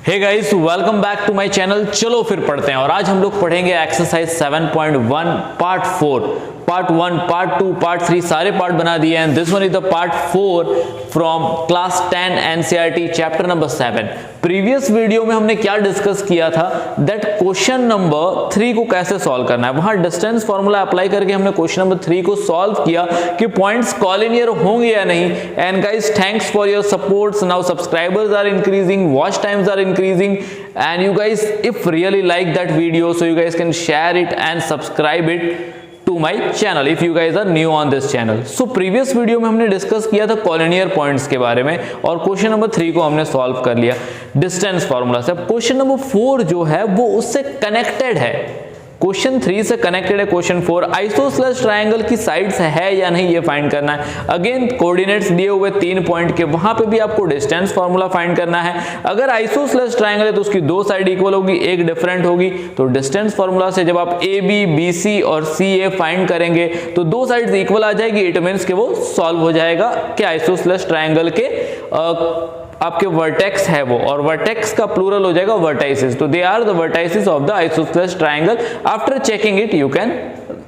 Hey guys, welcome back to my channel. चलो फिर पढ़ते हैं और आज हम लोग पढ़ेंगे exercise 7.1 part 4। Part 1, part 2, part 3 सारे पार्ट बना दिए हैं। This one is the part 4 from class 10 NCERT chapter number 7। Previous video में हमने क्या डिस्कस किया था, दैट क्वेश्चन नंबर 3 को कैसे सॉल्व करना है। वहां डिस्टेंस फॉर्मूला अप्लाई करके हमने क्वेश्चन नंबर 3 को सॉल्व किया कि पॉइंट्स कॉलिनियर होंगे या नहीं। And guys, thanks for your supports. Now subscribers are increasing, watch times are increasing, and you guys if really like that video, so you guys can share it and subscribe it to my channel if you guys are new on this channel. So previous video में हमने discuss किया था collinear points के बारे में और question number 3 को हमने सॉल्व कर लिया डिस्टेंस फॉर्मूला से। अब क्वेश्चन नंबर 4 जो है वो उससे कनेक्टेड है। क्वेश्चन 3 से कनेक्टेड है क्वेश्चन 4। आइसोसेलेस ट्रायंगल की साइड्स है या नहीं ये फाइंड करना है। अगेन कोऑर्डिनेट्स दिए हुए 3 पॉइंट के, वहां पे भी आपको डिस्टेंस फार्मूला फाइंड करना है। अगर आइसोसेलेस ट्रायंगल है तो उसकी 2 साइड इक्वल होगी, एक डिफरेंट होगी। तो डिस्टेंस फार्मूला से जब आप ए बी, बी सी और सी ए फाइंड करेंगे तो 2 साइड्स इक्वल आ जाएगी। इट मींस कि वो सॉल्व हो जाएगा कि आइसोसेलेस ट्रायंगल के आपके वर्टेक्स है वो, और वर्टेक्स का प्लूरल हो जाएगा वर्टाइसेस। तो they are the vertices of the isosceles triangle. After checking it you can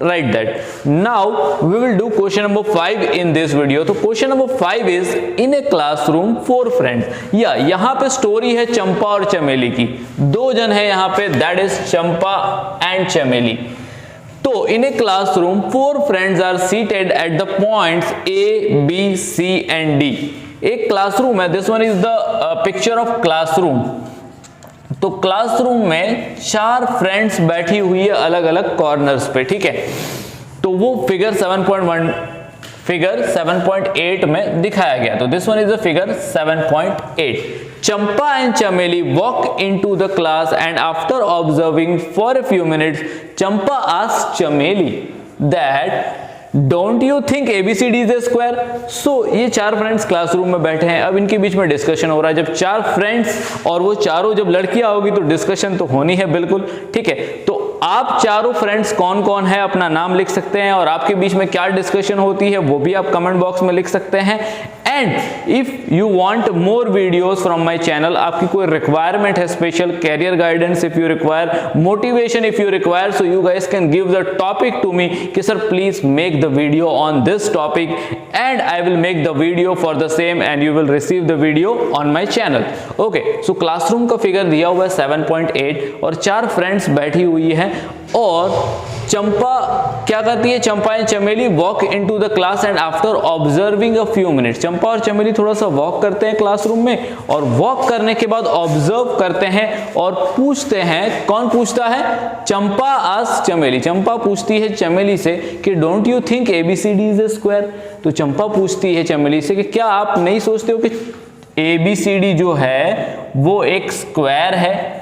write that. Now we will do question number 5 in this video. तो question number 5 is in a classroom 4 friends. यहाँ पे story है चंपा और चमेली की। 2 जन है यहाँ पे, that is चंपा and चमेली। तो in a classroom 4 friends are seated at the points A, B, C and D. एक क्लासरूम है। This one is the picture of classroom. तो क्लासरूम में 4 फ्रेंड्स बैठी हुई है अलग अलग कॉर्नर्स पे, ठीक है। तो वो फिगर 7.8 में दिखाया गया। तो this one is the figure 7.8। Champa and Chameli walk into the class and after observing for a few minutes Champa asked Chameli that don't you think ABCD is a square. So ये 4 फ्रेंड्स क्लासरूम में बैठे हैं। अब इनके बीच में डिस्कशन हो रहा है। जब 4 फ्रेंड्स और वो चारों जब लड़कियां होगी तो डिस्कशन तो होनी है, बिल्कुल, ठीक है। तो आप चारों फ्रेंड्स कौन कौन है अपना नाम लिख सकते हैं और आपके बीच में क्या डिस्कशन होती है वो भी आप कमेंट बॉक्स में लिख सकते हैं। And if you want more videos from my channel, आपकी कोई रिक्वायरमेंट है special career guidance, if you require motivation, if you require, so you guys can give the topic to me कि sir please make the video on this topic and I will make the video for the same and you will receive the video on my channel. Okay, so classroom का figure दिया हुआ है 7.8 और 4 friends बैठी हुई है और चंपा क्या करती है, Champa and Chameli walk into the class and after observing a few minutes. Champa और चमेली थोड़ा सा वॉक करते हैं क्लासरूम में और वॉक करने के बाद ऑब्जर्व करते हैं और पूछते हैं। कौन पूछता है? चंपा आस्क्ड चमेली। चंपा पूछती है चमेली से कि don't you think ABCD is a square. तो चंपा पूछती है चमेली से कि क्या आप नहीं सोचते हो कि ABCD जो है वो एक स्क्वायर है?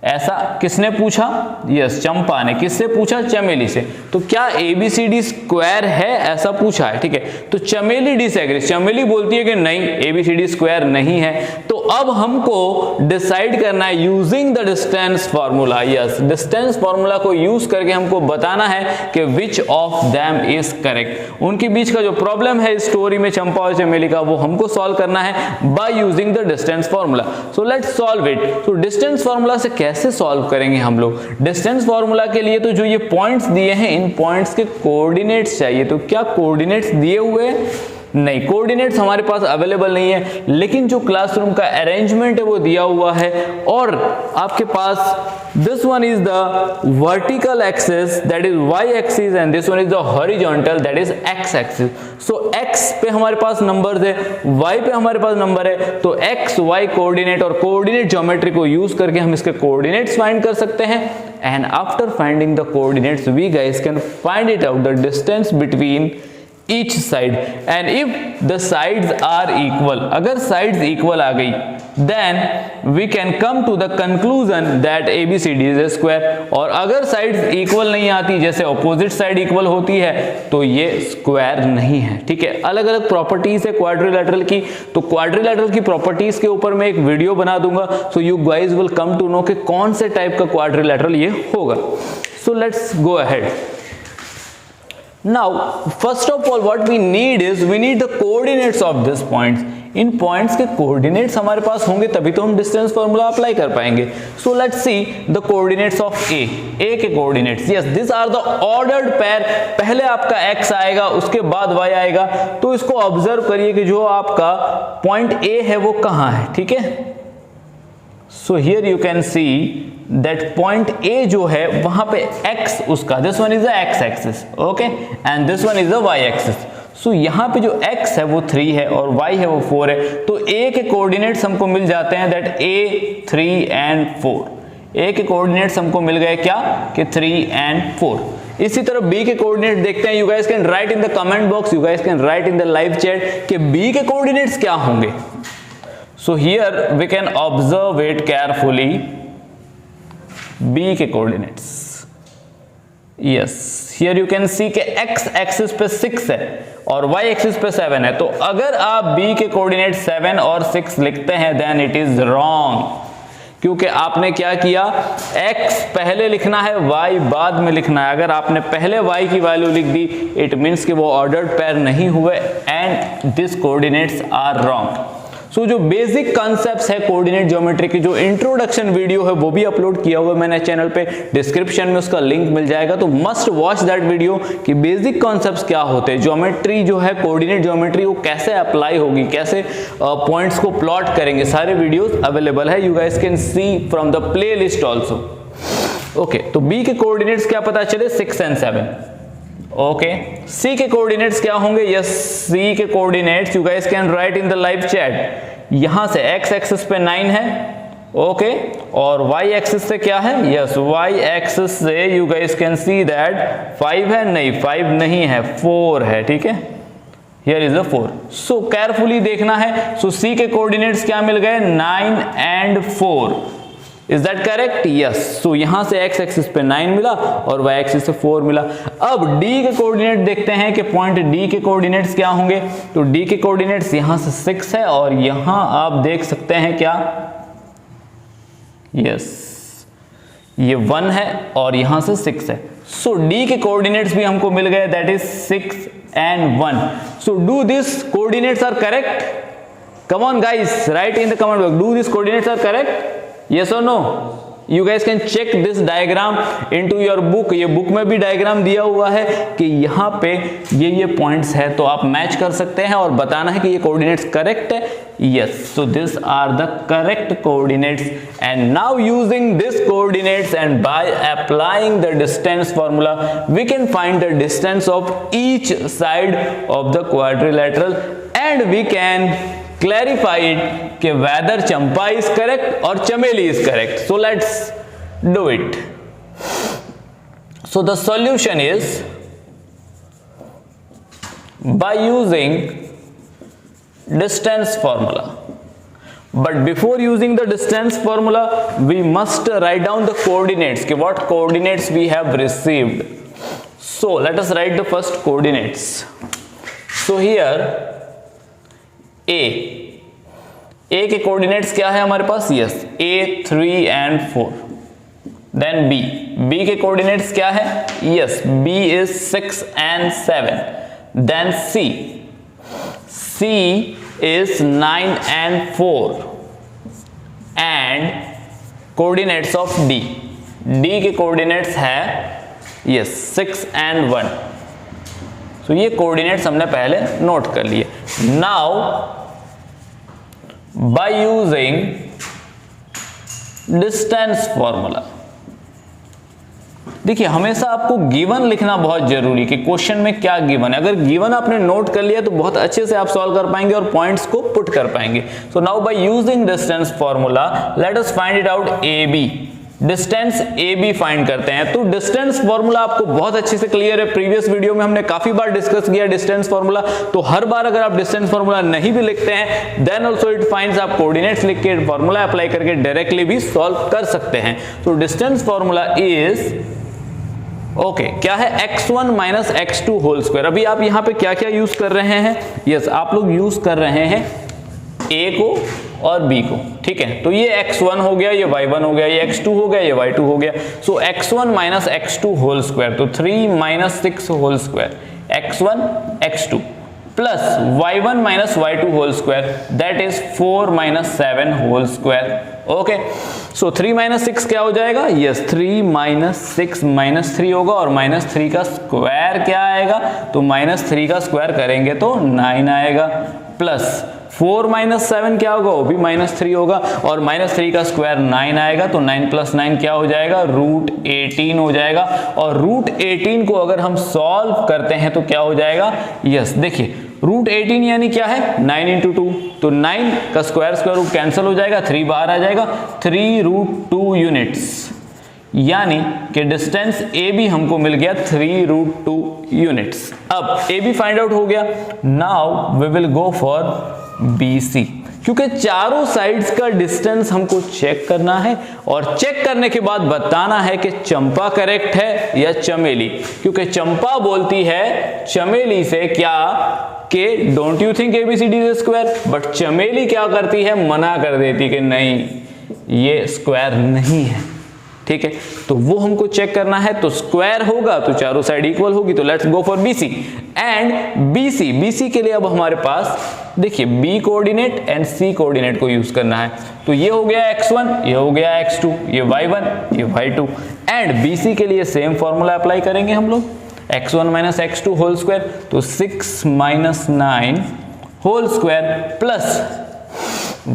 ऐसा किसने पूछा? यस, चंपा ने। किससे पूछा? चमेली से। तो क्या ABCD स्क्वायर है, ऐसा पूछा है, ठीक है। तो चमेली डिसएग्री, चमेली बोलती है कि नहीं, ABCD स्क्वायर नहीं है। तो अब हमको डिसाइड करना है using the distance formula. Yes, distance formula को यूज करके हमको बताना है कि which of them is correct. उनके बीच का जो प्रॉब्लम है इस स्टोरी में चंपा और चमेली का, वो हमको सॉल्व करना है by using the distance formula. So let's solve it. तो डिस्टेंस फॉर्मूला से कैसे सॉल्व करेंगे हम लोग? डिस्टेंस फॉर्मूला के लिए तो जो ये पॉइंट्स दिए हैं, इन पॉइंट्स के कोऑर्डिनेट्स चाहिए। तो क्या कोऑर्डिनेट्स दिए हुए हैं? नहीं, कोऑर्डिनेट्स हमारे पास अवेलेबल नहीं है, लेकिन जो क्लासरूम का अरेंजमेंट है वो दिया हुआ है और आपके पास this one is the vertical axis, that is y axis, and this one is the horizontal, that is x axis. So x पे हमारे पास नंबर्स है, y पे हमारे पास नंबर है। तो x y कोऑर्डिनेट और कोऑर्डिनेट ज्योमेट्री को यूज करके हम इसके कोऑर्डिनेट्स फाइंड कर सकते हैं। And after finding the coordinates we guys can find it out the distance between each side and if the sides are equal, अगर sides equal आ गई then we can come to the conclusion that ABCD is a square। और अगर sides equal नहीं आती, जैसे opposite side equal होती है, तो ये square नहीं है, ठीक है। अलग अलग प्रॉपर्टीज है क्वाड्रिलेटरल की, तो क्वाड्रिलेटरल की प्रॉपर्टीज के ऊपर मैं एक वीडियो बना दूंगा। So you guys will come to know कि कौन से टाइप का क्वाड्रिलेटरल ये होगा। So let's go ahead. Now, first of all, what we need is we need the coordinates of these points. In points के coordinates हमारे पास होंगे तभी तो हम डिस्टेंस फॉर्मूला अप्लाई कर पाएंगे। So let's see the coordinates of A के coordinates, yes this are the ordered pair. पहले आपका x आएगा, उसके बाद y आएगा। तो इसको ऑब्जर्व करिए कि जो आपका पॉइंट ए है वो कहां है, ठीक है। So here you can see that point A जो है वहां पे x उसका, this one is the x axis, okay, and this one is the y axis. So यहाँ पे जो x है वो 3 है और y है वो 4 है। तो a के कोऑर्डिनेट्स हमको मिल जाते हैं दैट a 3 एंड 4। a के कोऑर्डिनेट्स हमको मिल गए क्या कि 3 एंड 4। इसी तरह b के कोऑर्डिनेट देखते हैं। You guys can write in the comment box, you guys can write in the live chat कि b के कोऑर्डिनेट्स क्या होंगे। So here we can observe it carefully, b के coordinates, yes here you can see कि x axis पे 6 है और y axis पे 7 है। तो अगर आप b के कोऑर्डिनेट 7 और 6 लिखते हैं देन इट इज रॉन्ग, क्योंकि आपने क्या किया, x पहले लिखना है, y बाद में लिखना है। अगर आपने पहले y की वैल्यू लिख दी इट मींस कि वो ऑर्डर्ड पेयर नहीं हुए and this coordinates are wrong. So जो बेसिक कॉन्सेप्ट्स है कोऑर्डिनेट ज्योमेट्री की, जो इंट्रोडक्शन वीडियो है वो भी अपलोड किया हुआ है मैंने चैनल पे, डिस्क्रिप्शन में उसका लिंक मिल जाएगा। तो मस्ट वॉच दैट वीडियो कि बेसिक कॉन्सेप्ट्स क्या होते हैं, ज्योमेट्री जो है कोऑर्डिनेट ज्योमेट्री वो कैसे अप्लाई होगी, कैसे पॉइंट्स को प्लॉट करेंगे, सारे वीडियोस अवेलेबल है। You guys can see from the play list also. Okay, तो बी के कोऑर्डिनेट्स क्या पता चले, 6 एंड 7। ओके, सी के कोऑर्डिनेट्स क्या होंगे, यस सी के coordinates you guys can write in the live chat. यहां से x एक्सिस पे 9 है, ओके, और y एक्सिस से क्या है, यस y एक्सिस से you guys can see that 5 है, नहीं 5 नहीं है 4 है, ठीक है, here is the 4। So carefully देखना है। सो सी के कोऑर्डिनेट्स क्या मिल गए, 9 and 4, is that correct, yes. So यहां से x एक्सिस पे 9 मिला और y एक्सिस से 4 मिला। अब d के कोऑर्डिनेट देखते हैं कि पॉइंट d के कोऑर्डिनेट्स क्या होंगे। तो d के कोऑर्डिनेट्स यहां से 6 है और यहां आप देख सकते हैं क्या, यस ये 1 है और यहां से 6 है। सो d के कोऑर्डिनेट्स भी हमको मिल गए that is 6 and 1। So do this coordinates are correct, come on guys write in the comment box, do this coordinates are correct, yes or no? You guys can check this diagram into your book। ये book में भी diagram दिया हुआ है कि यहाँ पे ये पॉइंट्स है, तो आप मैच कर सकते हैं और बताना है कि ये कोऑर्डिनेट्स करेक्ट है। Yes, so this are the correct coordinates and now using this coordinates and by applying the distance formula we can find the distance of each side of the quadrilateral and we can clarify it कि whether Champa is correct or Chameli is correct. So let's do it. So the solution is by using distance formula. But before using the distance formula, we must write down the coordinates. कि what coordinates we have received. So let us write the first coordinates. So here A के coordinates क्या है हमारे पास, yes a 3 and 4। Then B के coordinates क्या है, yes b is 6 and 7। Then C is 9 and 4 and coordinates of D के coordinates है यस 6 एंड 1। तो ये कोऑर्डिनेट्स हमने पहले नोट कर लिए। Now by using distance formula, देखिए हमेशा आपको गिवन लिखना बहुत जरूरी कि क्वेश्चन में क्या गिवन है। अगर गिवन आपने नोट कर लिया तो बहुत अच्छे से आप सॉल्व कर पाएंगे और पॉइंट्स को पुट कर पाएंगे। So now by using distance formula let us find it out A B. Distance A B find करते हैं। तो डिस्टेंस फॉर्मूला आपको बहुत अच्छे से क्लियर है, प्रीवियस वीडियो में हमने काफी बार डिस्कस किया डिस्टेंस फॉर्मूला। तो हर बार अगर आप डिस्टेंस फॉर्मूला नहीं भी लिखते हैं देन ऑल्सो इट फाइंड्स, आप कोऑर्डिनेट्स लिख के फॉर्मूला अप्लाई करके डायरेक्टली भी सॉल्व कर सकते हैं। तो डिस्टेंस फॉर्मूला इज ओके क्या है, x1 minus x2 whole square. अभी आप यहाँ पे क्या क्या यूज कर रहे हैं, यस आप लोग यूज कर रहे हैं a को और b को, ठीक है। तो ये x1 हो गया, ये y1 हो गया, ये x2 हो गया, ये y2 हो गया। सो x1 minus x2 whole square, तो 3 minus 6 whole square, x1 x2 plus y1 minus y2 whole square, that is 4 minus 7 whole square. Okay, so 3 minus 6 क्या हो जाएगा? यस, 3 माइनस 6 माइनस 3 होगा, और माइनस 3 का स्क्वायर क्या आएगा? तो माइनस 3 का स्क्वायर करेंगे तो 9 आएगा, प्लस 4 माइनस 7 क्या होगा? वो भी माइनस 3 होगा, और माइनस 3 का स्क्वायर 9 आएगा, तो 9 प्लस 9 क्या हो जाएगा? रूट 18 हो जाएगा। और रूट 18 को अगर हम सॉल्व करते हैं तो क्या हो जाएगा? यस, देखिए रूट 18 यानी क्या है? 9 इंटू 2, तो 9 का स्क्वायर रूट कैंसिल हो जाएगा, 3 बाहर आ जाएगा, 3 रूट 2 यूनिट्स, यानी कि डिस्टेंस ए बी हमको मिल गया 3 रूट 2 यूनिट्स। अब ए बी फाइंड आउट हो गया। Now we will go for B C, क्योंकि चारों साइड्स का डिस्टेंस हमको चेक करना है, और चेक करने के बाद बताना है कि चंपा करेक्ट है या चमेली, क्योंकि चंपा बोलती है चमेली से क्या कि don't you think ABCD is square, but चमेली क्या करती है? मना कर देती कि नहीं, ये स्क्वायर नहीं है। ठीक है, तो वो हमको चेक करना है। तो स्क्वायर होगा तो चारों साइड इक्वल होगी, तो let's go for BC and BC के लिए अब हमारे पास देखिए B coordinate and C coordinate को यूज करना है। तो ये हो गया x1, ये हो गया x2, ये y1, ये y2, एंड BC के लिए सेम फॉर्मूला अप्लाई करेंगे हम लोग, x1 minus x2 whole square, तो 6 minus 9 whole square plus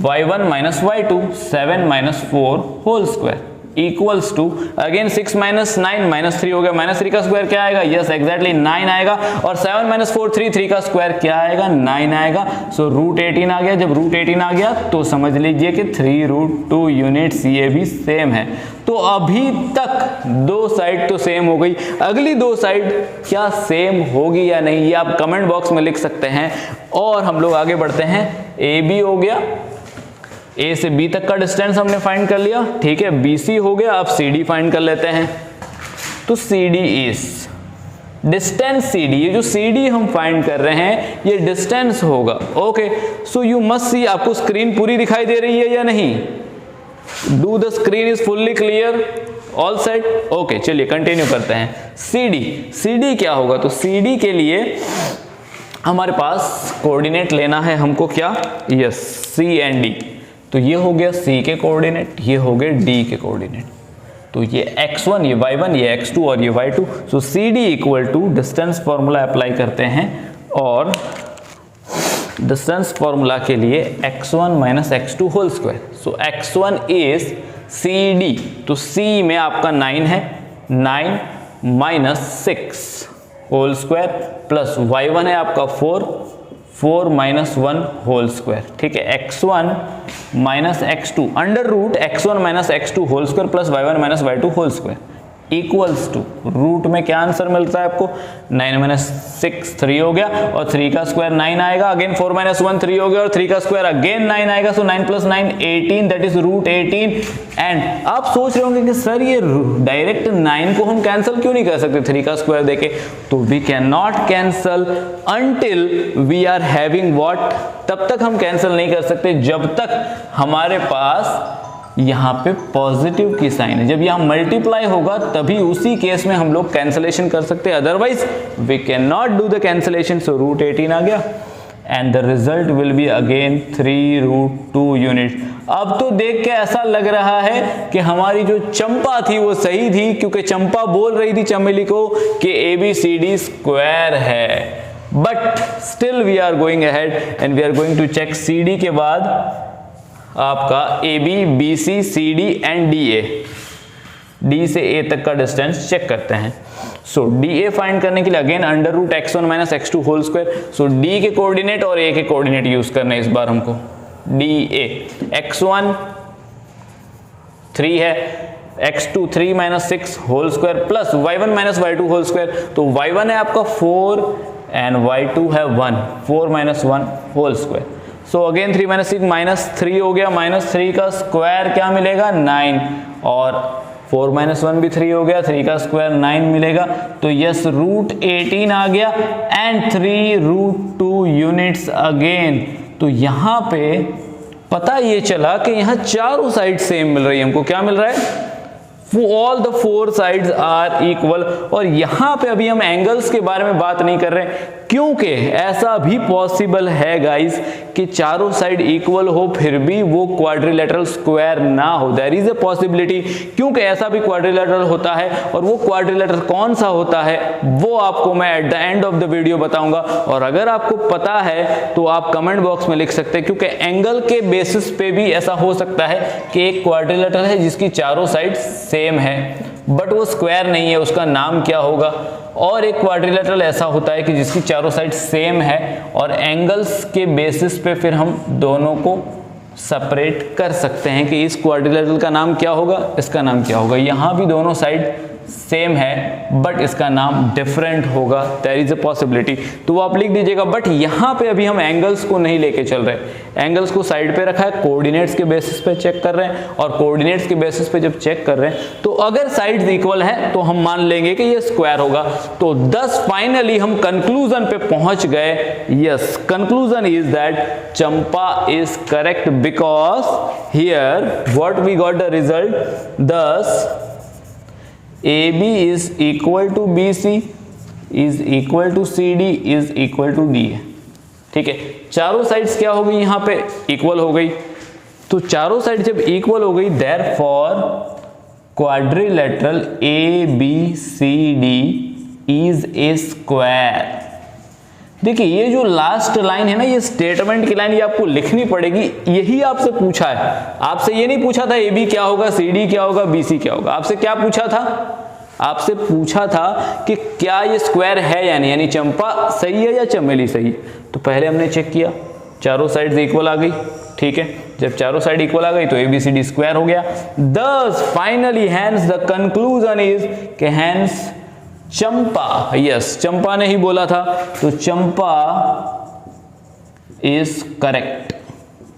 y1 minus y2 7 minus 4 whole square equals to again 6 minus 9 minus 3 हो गया, माइनस 3 का स्क्वायर क्या आएगा? यस, एग्जैक्टली 9 आएगा, और 7 माइनस 4 3 का स्क्वायर क्या आएगा? 9 आएगा। सो रूट 18 आ गया। जब रूट 18 आ गया तो समझ लीजिए कि 3 रूट 2 यूनिट्स ये भी सेम है। तो अभी तक दो साइड तो सेम हो गई, अगली दो साइड क्या सेम होगी या नहीं, ये आप कमेंट बॉक्स में लिख सकते हैं। और हम लोग आगे बढ़ते हैं। ए बी हो गया, ए से बी तक का डिस्टेंस हमने फाइंड कर लिया, ठीक है। BC हो गया, अब CD फाइंड कर लेते हैं। तो CD इज डिस्टेंस CD, ये जो CD हम फाइंड कर रहे हैं ये डिस्टेंस होगा। Okay, so you must see, आपको स्क्रीन पूरी दिखाई दे रही है या नहीं? Do the screen is fully clear, all set? Okay, चलिए कंटिन्यू करते हैं। CD क्या होगा? तो CD के लिए हमारे पास कोऑर्डिनेट लेना है हमको, क्या? Yes, C and D। तो ये हो गया C के कोऑर्डिनेट, ये हो गए D के कोऑर्डिनेट। तो ये x1, ये y1, ये x2 और ये y2। So CD equal to distance formula apply करते हैं, और डिस्टेंस फॉर्मूला के लिए x1 minus x2 whole square. So x1 is CD, तो C में आपका 9 है, 9 minus 6 whole square plus y1 है आपका 4 माइनस 1 होल स्क्वायर, ठीक है। x1 minus x2 under root x1 minus x2 whole square plus y1 minus y2 whole square equals to, root में क्या आंसर मिलता है आपको? 9 माइनस 6 3 हो गया, और 3 का स्क्वायर 9 आएगा, अगेन 4 माइनस 1 3 हो गया, और 3 का स्क्वायर अगेन 9 आएगा। So 9 plus 9 18, that is root 18। And आप सोच रहे होंगे कि सर ये डायरेक्ट 9 को हम कैंसिल क्यों नहीं कर सकते 3 का स्क्वायर देके? तो we can not cancel until we are having what, तब तक हम कैंसिल नहीं कर सकते जब तक हमारे पास यहाँ पे पॉजिटिव की साइन है। जब यहाँ मल्टीप्लाई होगा तभी उसी केस में हम लोग कैंसलेशन कर सकते हैं, otherwise we can not do the cancellation. So root 18 आ गया, and the result will be again 3 root 2 unit. अब तो देख के ऐसा लग रहा है कि हमारी जो चंपा थी वो सही थी, क्योंकि चंपा बोल रही थी चमेली को कि ABCD स्क्वायर है, but still we are going ahead and we are going to check CD के बाद आपका AB, BC, CD and DA, D से A तक का डिस्टेंस चेक करते हैं। सो DA फाइंड करने के लिए again under root x1 minus x2 whole square. So D के कोऑर्डिनेट और A के कोऑर्डिनेट यूज करने इस बार हमको। DA x1 3 है, x2 3 minus 6 whole square plus y1 minus y2 whole square. तो y1 है आपका 4 एंड y2 है 1, 4 minus 1 whole square. So again 3 minus 6 minus 3 हो गया, माइनस 3 का स्क्वायर क्या मिलेगा? 9, और 4 माइनस 1 भी 3 हो गया, 3 का स्क्वायर 9 मिलेगा। तो यस, रूट 18 आ गया एंड 3 रूट 2 यूनिट्स अगेन। तो यहाँ पे पता ये चला कि यहाँ चारों साइड सेम मिल रही है हमको। क्या मिल रहा है? All the four sides are equal. और यहां पे अभी हम एंगल्स के बारे में बात नहीं कर रहे हैं, क्योंकि ऐसा भी पॉसिबल है गाइस कि चारों साइड इक्वल हो फिर भी वो क्वाड्रिलेटरल स्क्वायर ना हो। देयर इज ए पॉसिबिलिटी, क्योंकि ऐसा भी क्वाड्रिलेटरल होता है। और वो क्वाड्रिलेटरल कौन सा होता है वो आपको मैं at the end of the video बताऊंगा। और अगर आपको पता है तो आप कमेंट बॉक्स में लिख सकते हैं, क्योंकि एंगल के बेसिस पे भी ऐसा हो सकता है कि एक क्वाड्रिलेटरल है जिसकी चारों साइड सेम है बट वो स्क्वायर नहीं है, उसका नाम क्या होगा। और एक क्वाड्रिलेटरल ऐसा होता है कि जिसकी चारों साइड सेम है और एंगल्स के बेसिस पे फिर हम दोनों को सेपरेट कर सकते हैं कि इस क्वाड्रिलेटरल का नाम क्या होगा, इसका नाम क्या होगा। यहां भी दोनों साइड सेम है बट इसका नाम डिफरेंट होगा, देयर इज अ पॉसिबिलिटी। तो वो आप लिख दीजिएगा। बट यहां पे अभी हम एंगल्स को नहीं लेके चल रहे, एंगल्स को साइड पे रखा है, कोऑर्डिनेट्स के बेसिस पे चेक कर रहे हैं। और कोऑर्डिनेट्स के बेसिस पे जब चेक कर रहे हैं तो अगर साइड्स इक्वल है तो हम मान लेंगे कि ये स्क्वायर होगा। तो thus फाइनली हम कंक्लूजन पे पहुंच गए। Yes, conclusion is that Champa is correct because here what we got the result, thus AB is equal to BC is equal to CD is equal to DA। ठीक है, चारों sides क्या हो गई, यहां पे इक्वल हो गई। तो चारों साइड जब इक्वल हो गई therefore quadrilateral ABCD is a square. देखिए ये जो लास्ट लाइन है ना, ये स्टेटमेंट की लाइन, ये आपको लिखनी पड़ेगी। यही आपसे पूछा है, आपसे ये नहीं पूछा था AB क्या होगा, CD क्या होगा, BC क्या होगा। आपसे क्या पूछा था, आपसे पूछा था कि क्या ये स्क्वायर है या नहीं, यानी चंपा सही है या चमेली सही है। तो पहले हमने चेक किया, चारों साइड इक्वल आ गई। ठीक है, जब चारों साइड इक्वल आ गई तो ABCD स्क्वायर हो गया। thus finally hence the conclusion is कि हैंस चंपा, यस चंपा ने ही बोला था, तो चंपा इज करेक्ट।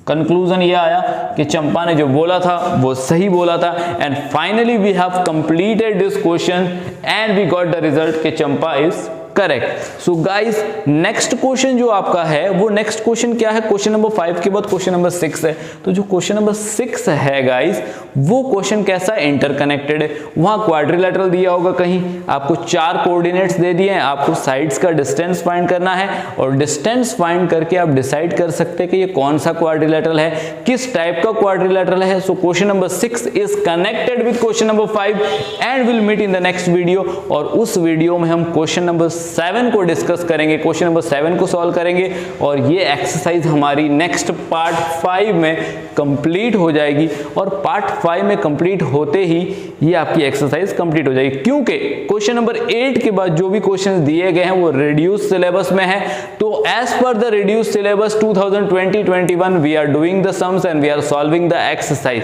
कंक्लूजन ये आया कि चंपा ने जो बोला था वो सही बोला था। And finally we have completed this question and we got the result कि Champa is correct. So guys next question जो आपका है वो नेक्स्ट क्वेश्चन क्या है, क्वेश्चन नंबर 5 के बाद क्वेश्चन नंबर 6 है। तो जो क्वेश्चन नंबर 6 है गाइस, वो क्वेश्चन कैसा है, इंटरकनेक्टेड है। वहां क्वाड्रिलेटरल दिया होगा, कहीं आपको 4 कोऑर्डिनेट्स दे दिए हैं, आपको साइड्स का डिस्टेंस फाइंड करना है और डिस्टेंस फाइंड करके आप डिसाइड कर सकते हैं कि ये कौन सा क्वाड्रिलेटरल है, किस टाइप का क्वाड्रिलेटरल है। So question number 6 is connected with question number 5 and will meet in the next video. और उस वीडियो में हम क्वेश्चन नंबर 7 को डिस्कस करेंगे, क्वेश्चन नंबर 7 को सॉल्व करेंगे और ये एक्सरसाइज हमारी नेक्स्ट पार्ट 5 में कंप्लीट हो जाएगी। और पार्ट 5 में कंप्लीट होते ही ये आपकी एक्सरसाइज कंप्लीट हो जाएगी, क्योंकि क्वेश्चन नंबर 8 के बाद जो भी क्वेश्चंस दिए गए हैं वो रिड्यूस सिलेबस में है। तो as per the reduce syllabus 2020-21 we are doing the sums and we are solving the exercise.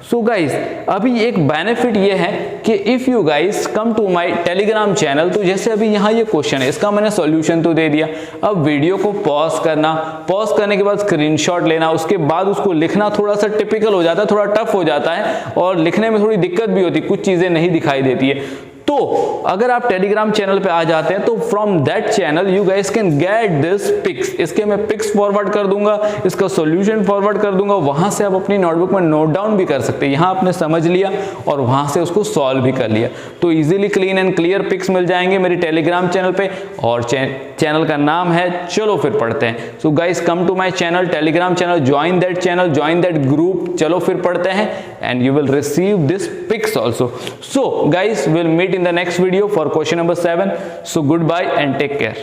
So guys अभी एक बेनिफिट ये है कि if you guys come to my Telegram channel, तो जैसे अभी यहाँ ये क्वेश्चन है, इसका मैंने सॉल्यूशन तो दे दिया। अब वीडियो को पॉज करना, पॉज करने के बाद स्क्रीनशॉट लेना, उसके बाद उसको लिखना थोड़ा सा टिपिकल हो जाता है, थोड़ा टफ हो जाता है और लिखने में थोड़ी दिक्कत भी होती है, कुछ चीजें नहीं दिखाई देती है। तो अगर आप टेलीग्राम चैनल पे आ जाते हैं तो from that channel you guys can get this pics. इसके मैं पिक्स फॉरवर्ड कर दूंगा, इसका सॉल्यूशन फॉरवर्ड कर दूंगा, वहां से आप अपनी नोटबुक में नोट डाउन भी कर सकते हैं। यहां आपने समझ लिया और वहां से उसको सॉल्व भी कर लिया, तो easily clean and clear pics मिल जाएंगे मेरे टेलीग्राम चैनल पे। और चैनल का नाम है चलो फिर पढ़ते हैं। So guys come to my channel, Telegram channel, join that channel, join that group, चलो फिर पढ़ते हैं, and you will receive this pics also. So guys will meet in the next video for question number 7. So goodbye and take care.